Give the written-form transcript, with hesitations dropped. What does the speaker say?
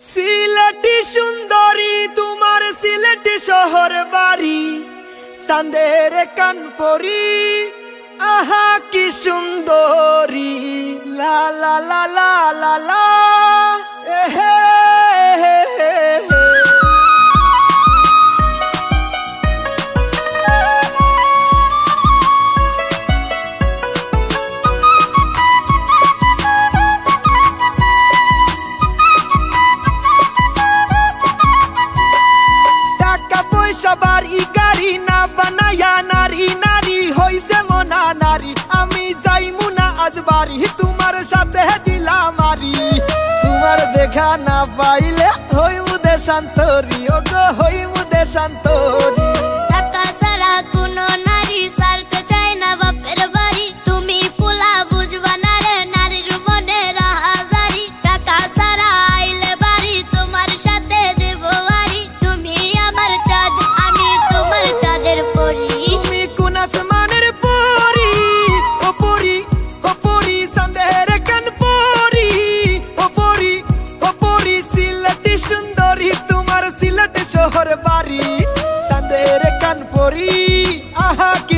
সিলেটি সুন্দরী তোমার সিলেটি শহর বাড়ি, চাঁদের কানপুরি আহা কি সুন্দরী, লা লা লা লা লা লা এহে বাড়ি গাড়ি না বানায়া নারী নারী হইছে মনা নারী, আমি যাইমু না আজ বাড়ি তোমার সাথে দিলাম মারি, তোমার দেখা না পাইলে হইমু দেশান্তরী, ও গো হইমু দেশান্তরী। টাকা ছাড়া কোনো নারী ছাড়তে চায় না বাপের বাড়ি, তুমি পোলা বুঝবা না রে নারীর মনে রাহাজারি, টাকা ছাড়া আইলে বাড়ি তোমার সাথে দেব বাড়ি, তুমি আমার চাঁদ আমি তোমার চাঁদের পরি। তুমি কোন আসমানের পরি, ও পরি ও পরি চাঁদের কানপুরি, ও পরি ও পরি সিলেটি সুন্দরী তোমার সিলেট শহর বাড়ি, চাঁদের কানপুরি আহা কি